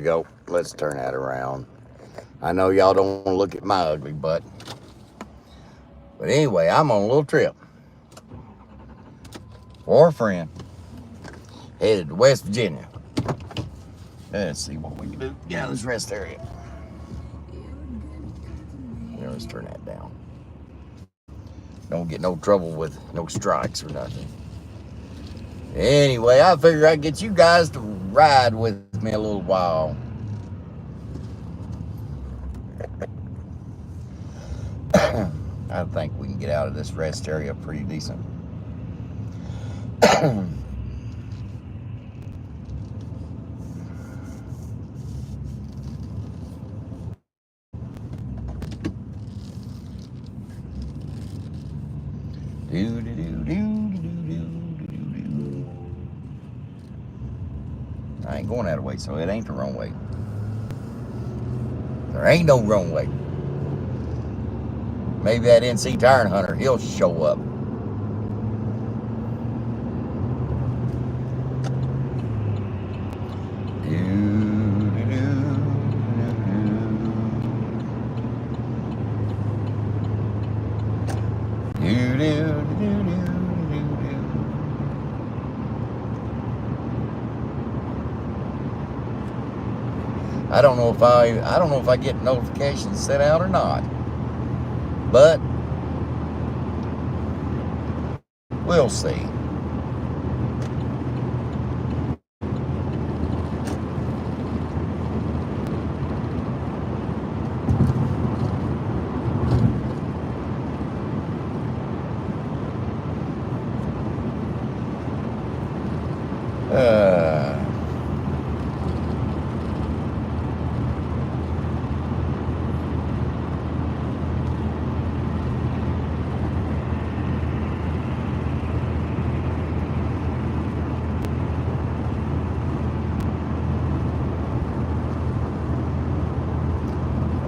go. Let's turn that around. I know y'all don't want to look at my ugly butt. But anyway, I'm on a little trip for a friend. Headed to West Virginia. Let's see what we can do. Yeah, this rest area. Yeah, let's turn that down. Don't get no trouble with no strikes or nothing. Anyway, I figure I'd get you guys to ride with me a little while. I think we can get out of this rest area pretty decent. I ain't going that way, so it ain't the wrong way. There ain't no wrong way. Maybe that NC Tire Hunter, he'll show up. I don't know if I get notifications sent out or not. But we'll see.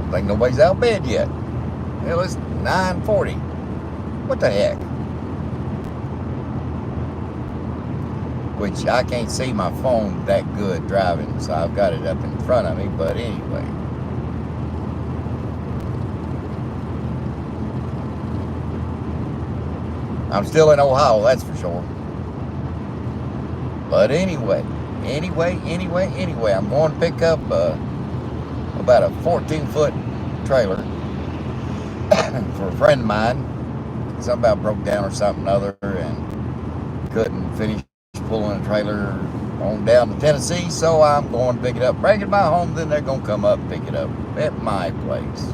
I think nobody's out of bed yet. Hell, it's 9:40. What the heck? Which I can't see my phone that good driving, so I've got it up in front of me, but anyway. I'm still in Ohio, that's for sure. But anyway, I'm going to pick up about a 14-foot trailer for a friend of mine. Something about broke down or something other and couldn't finish pulling a trailer on down to Tennessee, so I'm going to pick it up, bring it to my home, then they're going to come up and pick it up at my place.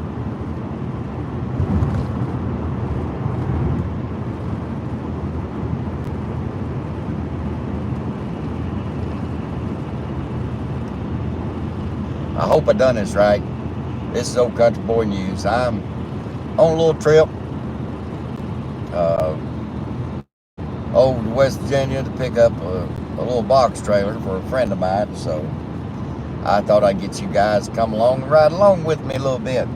I hope I done this right. This is Old Country Boy News. I'm on a little trip over to West Virginia to pick up a little box trailer for a friend of mine. So I thought I'd get you guys to come along and ride along with me a little bit.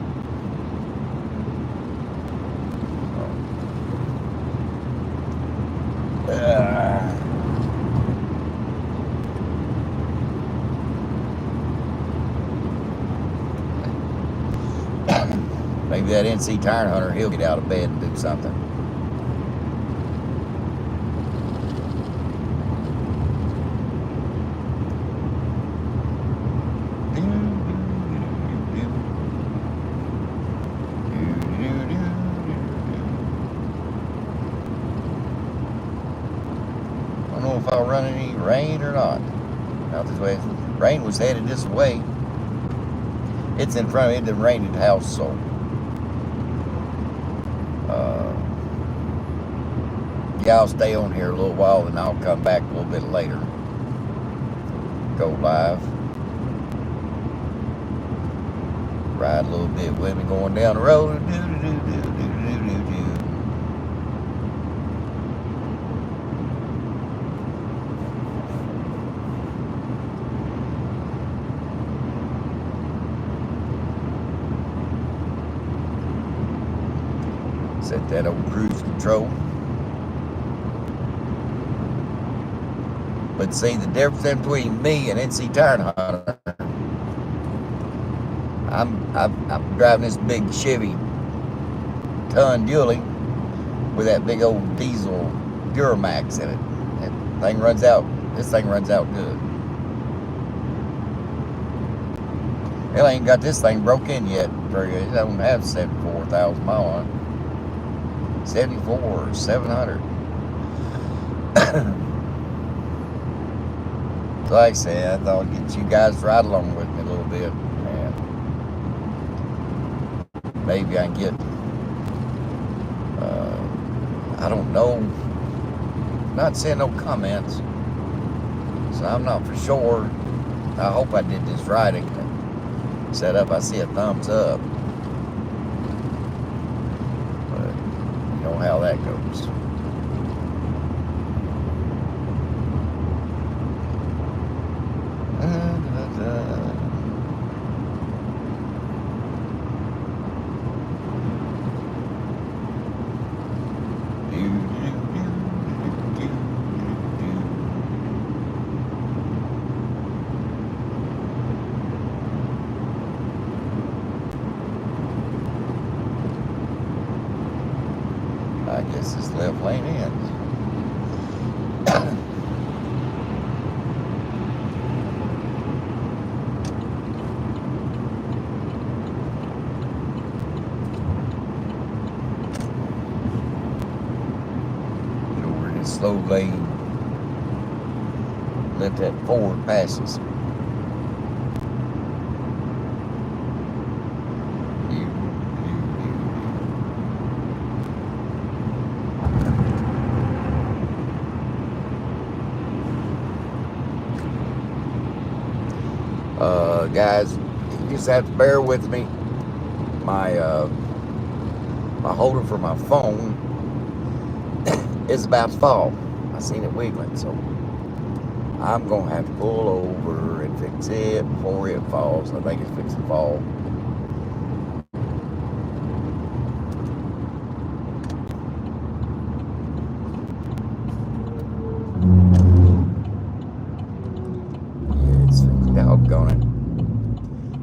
Maybe that NC Tire Hunter, he'll get out of bed and do something. I don't know if I'll run any rain or not. Out this way. Rain was headed this way. It's in front of it. It didn't rain at the house, so yeah, I'll stay on here a little while, and I'll come back a little bit later. Go live. Ride a little bit with me going down the road. Set that old cruise control. But see, the difference between me and NC Tire Hunter, I'm driving this big Chevy ton dually with that big old diesel Duramax in it. This thing runs out good. Hell, I ain't got this thing broke in yet. It don't have 74,000 miles on it. 74 or 700. So like I said, I thought I'd get you guys to ride along with me a little bit. And maybe I can get, I don't know, not saying no comments. So I'm not for sure. I hope I did this right. Set up, I see a thumbs up. But you know how that goes. I guess this left lane ends. Get over in this slow lane. Let that Ford pass us. Guys, you just have to bear with me. My holder for my phone is about to fall. I seen it wiggling, so I'm gonna have to pull over and fix it before it falls. I think it's fixing to fall. It's doggone it.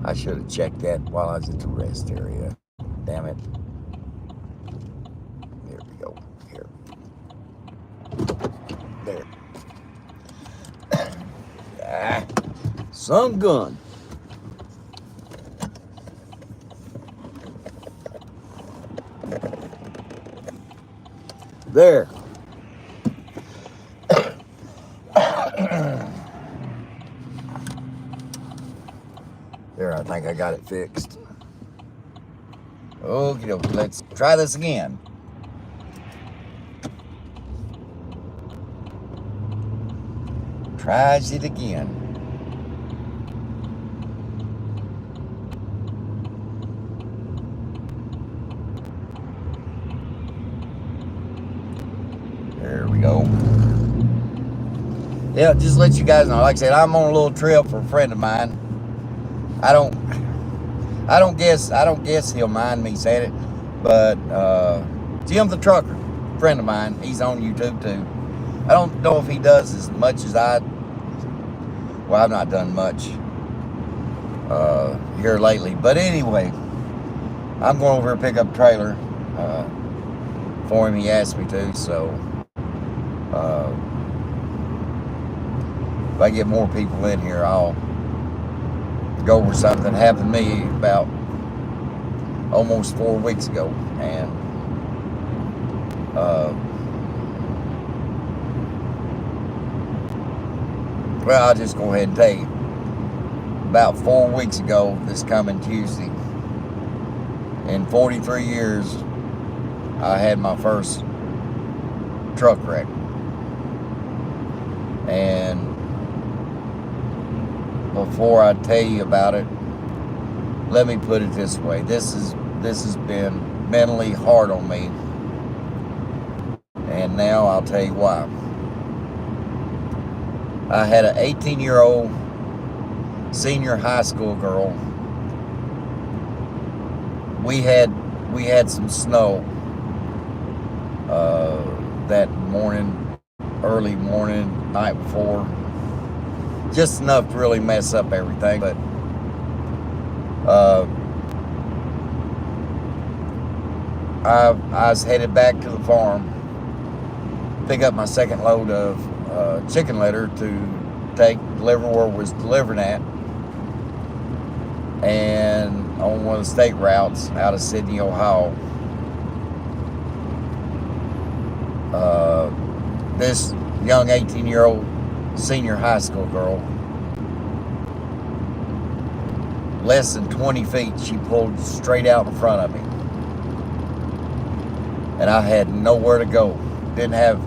I should have checked that while I was at the rest area. Damn it. There we go. Here. There. Some gun. There. There, I think I got it fixed. Okay, let's try this again. Tries it again. There we go. Yeah, just let you guys know. Like I said, I'm on a little trip for a friend of mine. I don't guess he'll mind me saying it, but Jim the Trucker, friend of mine, he's on YouTube too. I don't know if he does as much as well, I've not done much here lately, but anyway, I'm going over here to pick up a trailer for him. He asked me to, so if I get more people in here, I'll go over something that happened to me about almost 4 weeks ago, and well, I'll just go ahead and tell you. About 4 weeks ago, this coming Tuesday, in 43 years, I had my first truck wreck. And before I tell you about it, let me put it this way. This has been mentally hard on me. And now I'll tell you why. I had an 18-year-old senior high school girl. We had some snow that morning, early morning, night before. Just enough to really mess up everything. But I was headed back to the farm, pick up my second load of chicken litter to deliver where it was delivering at, and on one of the state routes out of Sydney, Ohio. This young 18-year-old senior high school girl, less than 20 feet, she pulled straight out in front of me. And I had nowhere to go. Didn't have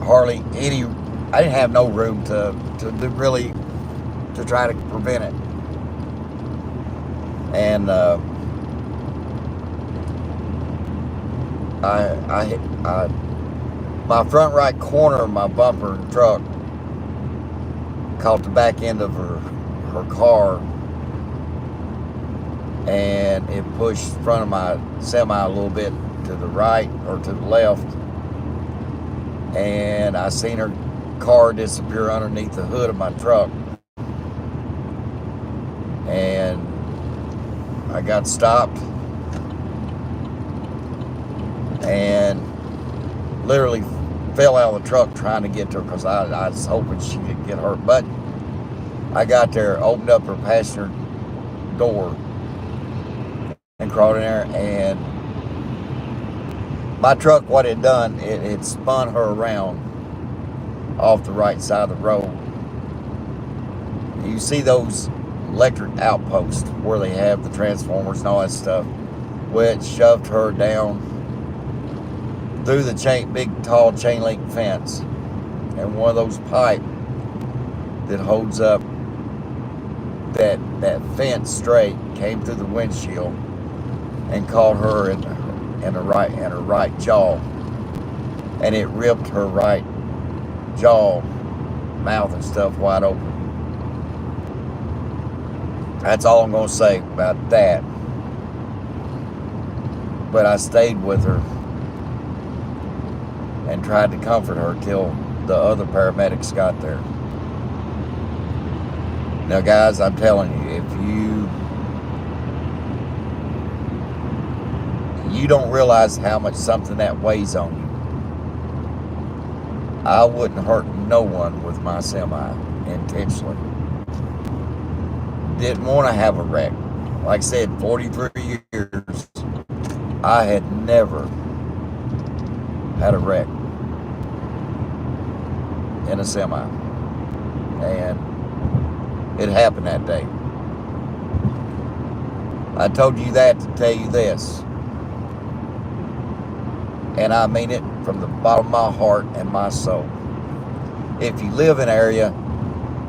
hardly any, I didn't have no room to really try to prevent it. And my front right corner of my bumper truck caught the back end of her car, and it pushed the front of my semi a little bit to the right or to the left, and I seen her car disappear underneath the hood of my truck, and I got stopped and literally fell out of the truck trying to get to her because I was hoping she didn't get hurt. But I got there, opened up her passenger door and crawled in there, and my truck, what it done, it spun her around off the right side of the road. You see those electric outposts where they have the transformers and all that stuff? Well, it shoved her down through the big tall chain link fence, and one of those pipe that holds up that fence straight came through the windshield and caught her in her right jaw, and it ripped her right jaw, mouth and stuff wide open. That's all I'm gonna say about that. But I stayed with her and tried to comfort her till the other paramedics got there. Now, guys, I'm telling you, if you don't realize how much something that weighs on you. I wouldn't hurt no one with my semi intentionally. Didn't want to have a wreck. Like I said, 43 years, I had never had a wreck in a semi, and it happened that day. I told you that to tell you this, and I mean it from the bottom of my heart and my soul. If you live in an area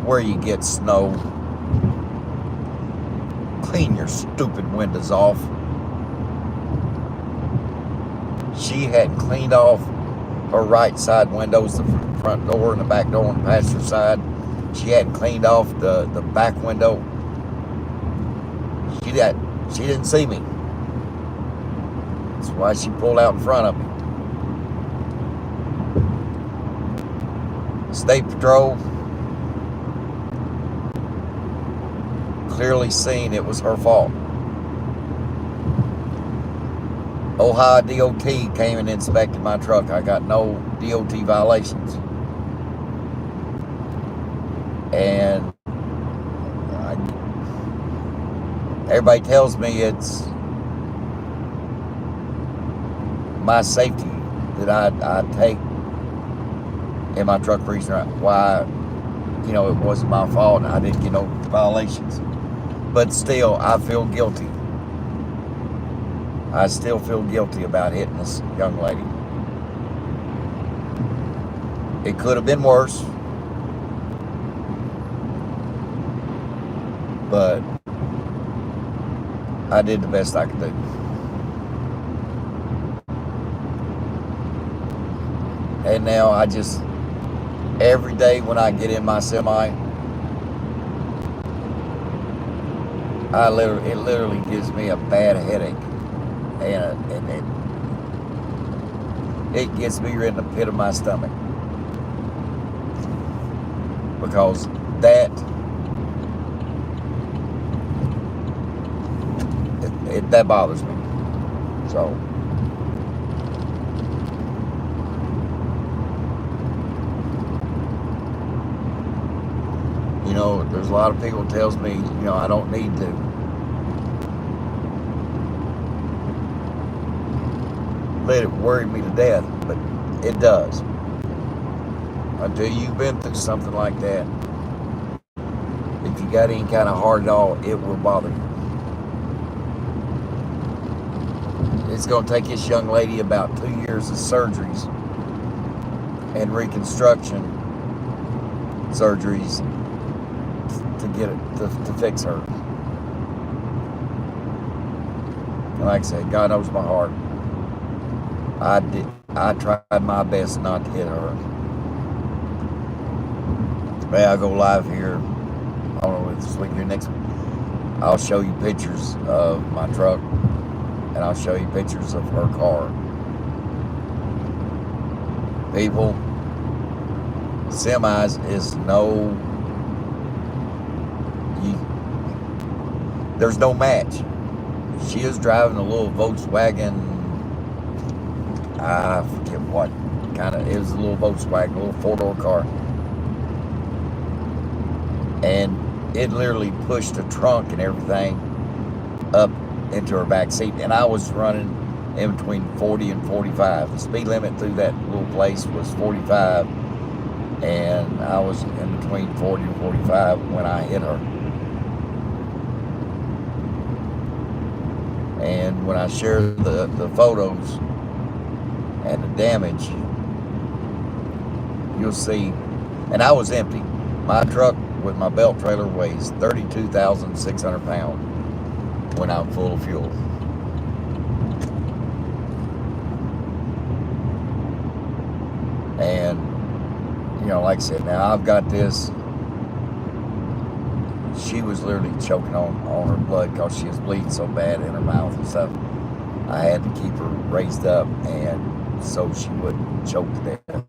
where you get snow, clean your stupid windows off. She had cleaned off her right side windows, the front door and the back door on the passenger side. She hadn't cleaned off the back window. She didn't see me. That's why she pulled out in front of me. State Patrol clearly seen it was her fault. Ohio DOT came and inspected my truck. I got no DOT violations. And everybody tells me it's my safety that I take in my truck reason why, it wasn't my fault and I didn't get no violations. But still, I feel guilty. I still feel guilty about hitting this young lady. It could have been worse, but I did the best I could do. And now every day when I get in my semi, it literally gives me a bad headache. And it gets me right in the pit of my stomach. Because that bothers me. So there's a lot of people tells me, I don't need to let it worry me to death, but it does. Until you've been through something like that, if you got any kind of heart at all, it will bother you. It's going to take this young lady about 2 years of surgeries and reconstruction surgeries to get it to fix her. And like I said, God knows my heart. I tried my best not to hit her. May I go live here? I don't know if this week or next week. I'll show you pictures of my truck, and I'll show you pictures of her car. People, semis is there's no match. She is driving a little Volkswagen, I forget what kind of, it was a little Volkswagen, a little four-door car. And it literally pushed the trunk and everything up into her back seat. And I was running in between 40 and 45. The speed limit through that little place was 45. And I was in between 40 and 45 when I hit her. And when I share the photos and the damage, you'll see. And I was empty. My truck with my belt trailer weighs 32,600 pounds when I'm full of fuel. And, like I said, now I've got this. She was literally choking on her blood because she was bleeding so bad in her mouth and stuff. I had to keep her raised up and so she wouldn't choke to death.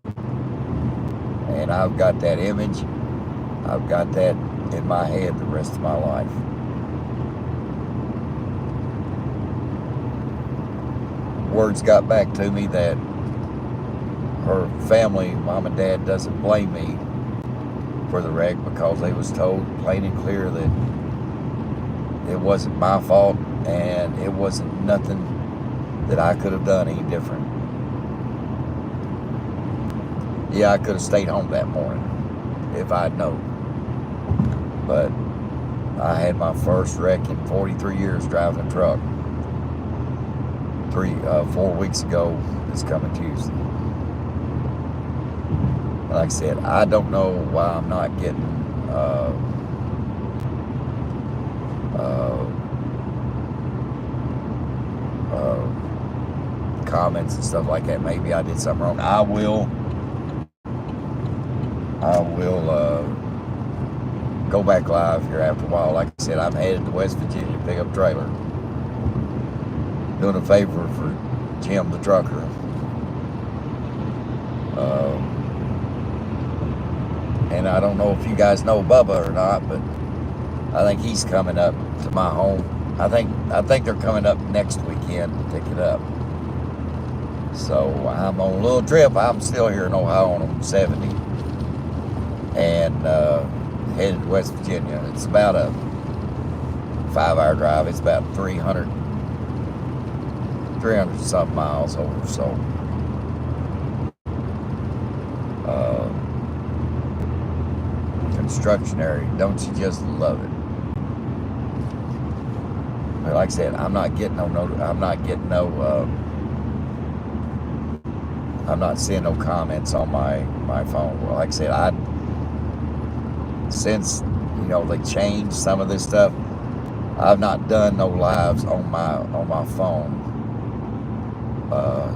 And I've got that image. I've got that in my head the rest of my life. Words got back to me that her family, mom and dad, doesn't blame me for the wreck because they was told plain and clear that it wasn't my fault and it wasn't nothing that I could have done any different. Yeah, I could have stayed home that morning if I'd known. But I had my first wreck in 43 years driving a truck. 4 weeks ago, this coming Tuesday. And like I said, I don't know why I'm not getting comments and stuff like that. Maybe I did something wrong. I will go back live here after a while. Like I said, I'm headed to West Virginia to pick up a trailer. Doing a favor for Jim the trucker. And I don't know if you guys know Bubba or not, but I think he's coming up to my home. I think they're coming up next weekend to pick it up. So I'm on a little trip. I'm still here in Ohio on 70. And headed to West Virginia. It's about a 5-hour drive. It's about 300 something miles over. So construction area, don't you just love it? But like I said, I'm not seeing no comments on my phone. Well, like I said, since they changed some of this stuff, I've not done no lives on my phone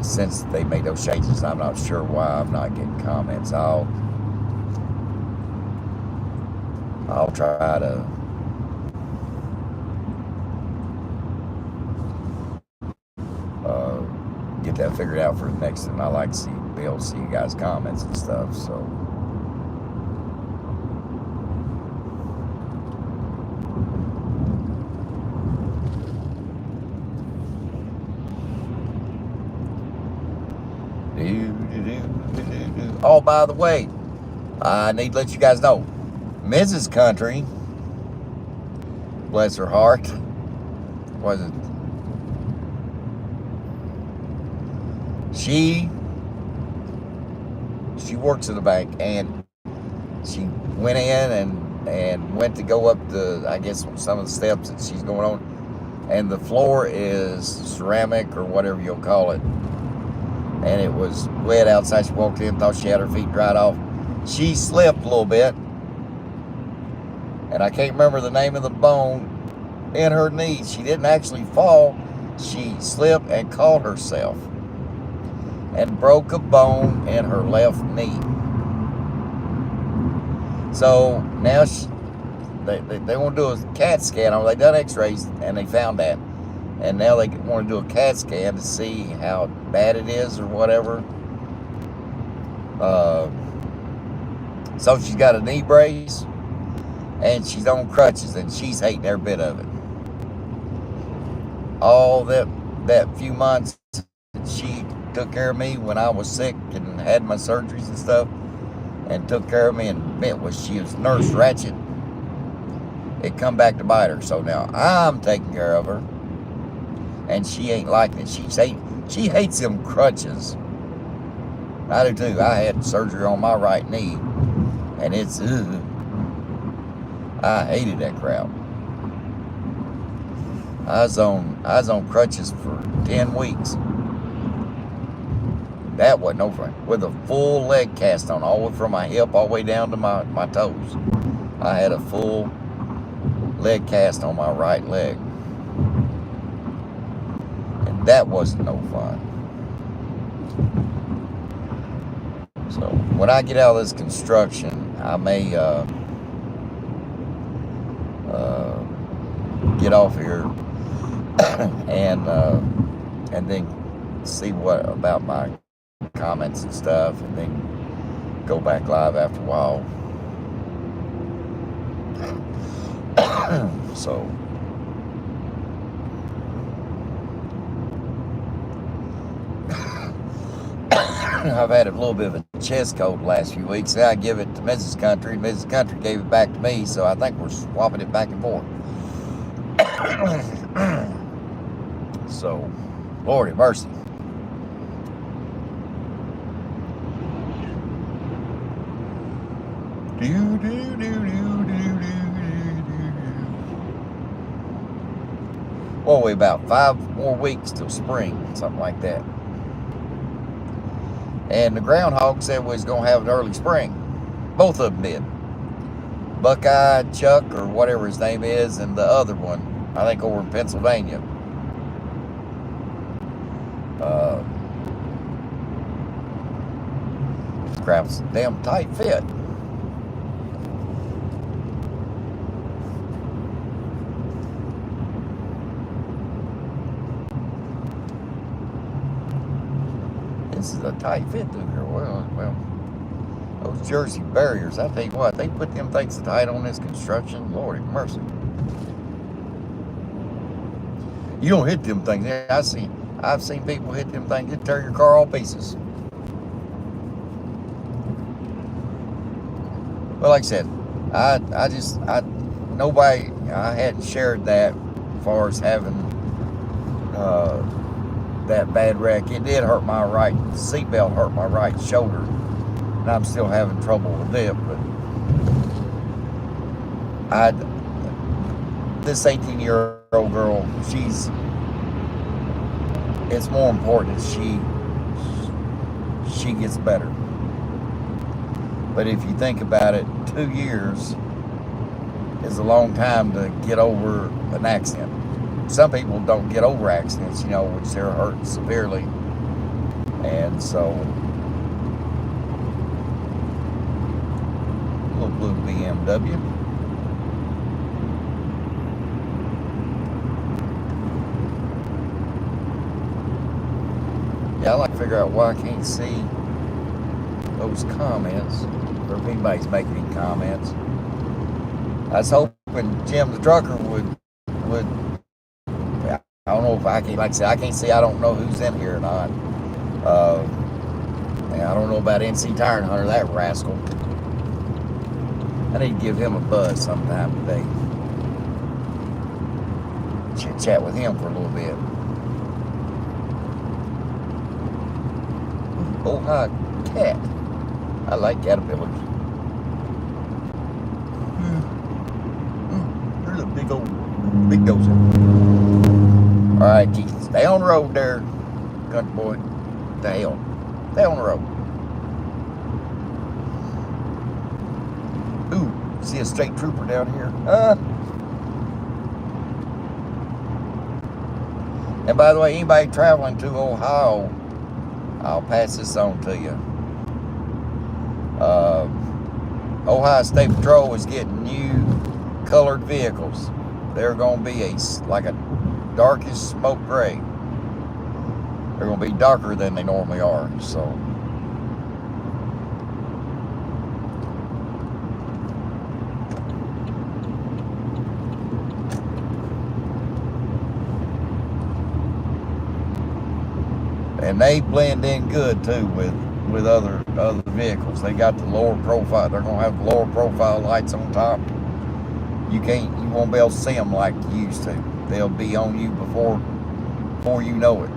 since they made those changes. I'm not sure why I'm not getting comments. I'll try to get that figured out for the next time. I like to be able to see you guys' comments and stuff. So. Oh, by the way, I need to let you guys know, Mrs. Country, bless her heart, was it? She works at the bank, and she went in and went to go up I guess some of the steps that she's going on, and the floor is ceramic or whatever you'll call it, and it was wet outside. She walked in, thought she had her feet dried off. She slipped a little bit, and I can't remember the name of the bone in her knee. She didn't actually fall. She slipped and caught herself and broke a bone in her left knee. So now they want to do a CAT scan. They done x-rays and they found that. And now they want to do a CAT scan to see how bad it is or whatever. So she's got a knee brace and she's on crutches, and she's hating every bit of it. All that few months she took care of me when I was sick and had my surgeries and stuff, and took care of me, and she was Nurse Ratchet. It come back to bite her. So now I'm taking care of her, and she ain't liking it. She hates them crutches. I do too. I had surgery on my right knee, and it's I hated that crap. I was on crutches for 10 weeks. That wasn't no fun. With a full leg cast on, all the way from my hip all the way down to my toes. I had a full leg cast on my right leg. And that wasn't no fun. So when I get out of this construction, I may get off here and then see what about my comments and stuff, and then go back live after a while. So I've had a little bit of a chest cold the last few weeks. I give it to Mrs. Country. Mrs. Country gave it back to me, so I think we're swapping it back and forth. So, Lord have mercy. Well, we about 5 more weeks till spring, something like that. And the groundhog said we was gonna have an early spring. Both of them did. Buckeye, Chuck, or whatever his name is, and the other one, I think over in Pennsylvania. Crap's a damn tight fit. This is a tight fit through here. Well, those Jersey barriers, I tell you what, they put them things tight on this construction. Lord have mercy. You don't hit them things. I've seen people hit them things. It tear your car all pieces. But like I said, I hadn't shared that as far as having that bad wreck. It did hurt my right seatbelt, hurt my right shoulder, and I'm still having trouble with it. But this 18-year-old girl, it's more important that she gets better. But if you think about it, 2 years is a long time to get over an accident. Some people don't get over accidents, which they're hurt severely. And so, little blue BMW. Yeah, I like to figure out why I can't see those comments, or if anybody's making any comments. I was hoping Jim the trucker would I don't know if I can, like I said, I can't see, I don't know who's in here or not. I don't know about NC Tire Hunter, that rascal. I need to give him a buzz sometime today. Chit-chat with him for a little bit. Ooh, Ohio cat. I like caterpillars. There's a big dozer. All right, Keith, stay on the road there, country boy. Stay on the road. Ooh, see a state trooper down here? And by the way, anybody traveling to Ohio, I'll pass this on to you. Ohio State Patrol is getting new colored vehicles. They're going to be like a darkish smoke gray. They're going to be darker than they normally are. So, and they blend in good too with other vehicles. They got the lower profile. They're going to have lower profile lights on top. You won't be able to see them like you used to. They'll be on you before you know it.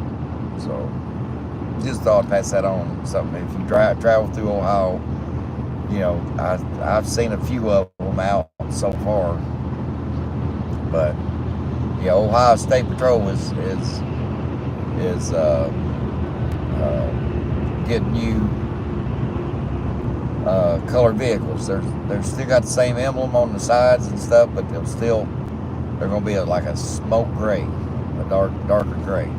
So, just thought I'd pass that on. Something if you travel through Ohio, you know, I've seen a few of them out so far. But yeah, Ohio State Patrol is getting new colored vehicles. They're still got the same emblem on the sides and stuff, but they're going to be like a smoke gray, a darker gray.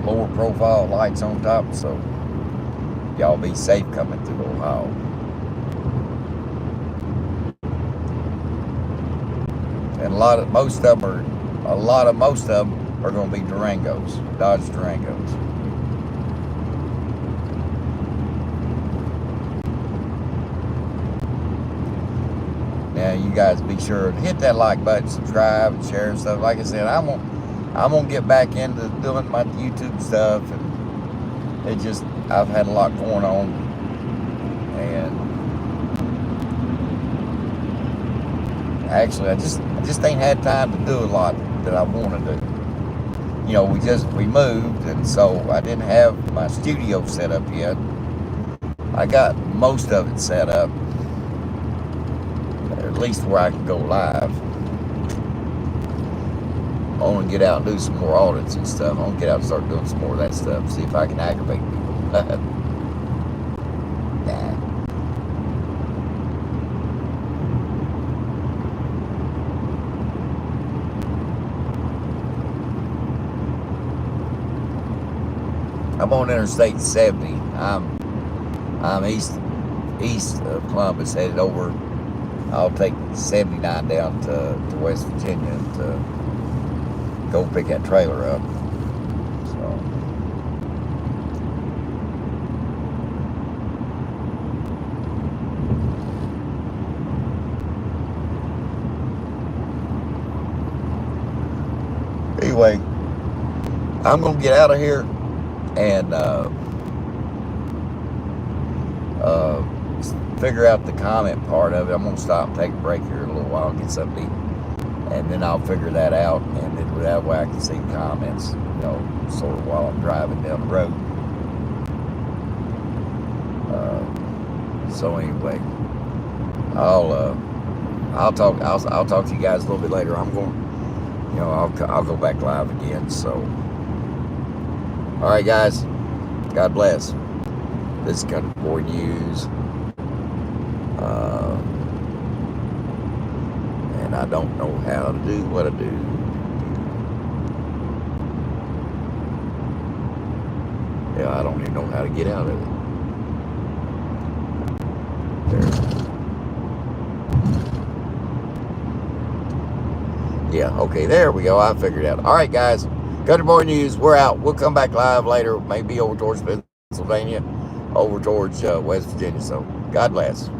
Lower profile lights on top, so y'all be safe coming through Ohio. And most of them are going to be Durangos, Dodge Durangos. Now you guys be sure to hit that like button, subscribe, and share and stuff. Like I said, I'm gonna get back into doing my YouTube stuff, and I've had a lot going on, and actually I just ain't had time to do a lot that I want to do. You know, we moved, and so I didn't have my studio set up yet. I got most of it set up, at least where I can go live. I want to get out and do some more audits and stuff. I want to get out and start doing some more of that stuff. See if I can aggravate people. Nah. I'm on Interstate 70. I'm east of Columbus, headed over. I'll take 79 down to West Virginia to go pick that trailer up. So, anyway, I'm gonna get out of here and figure out the comment part of it. I'm gonna stop and take a break here in a little while and get something to eat, and then I'll figure that out, and then that way I can see the comments, you know, sort of while I'm driving down the road. So anyway, I'll talk to you guys a little bit later. I'm going, you know, I'll go back live again. So, all right, guys, God bless. This is Country Boy News. And I don't know how to do what I do. Yeah, I don't even know how to get out of it. There. Yeah, okay, there we go. I figured it out. All right, guys, Country Boy News, we're out. We'll come back live later, maybe over towards Pennsylvania, over towards West Virginia. So, God bless.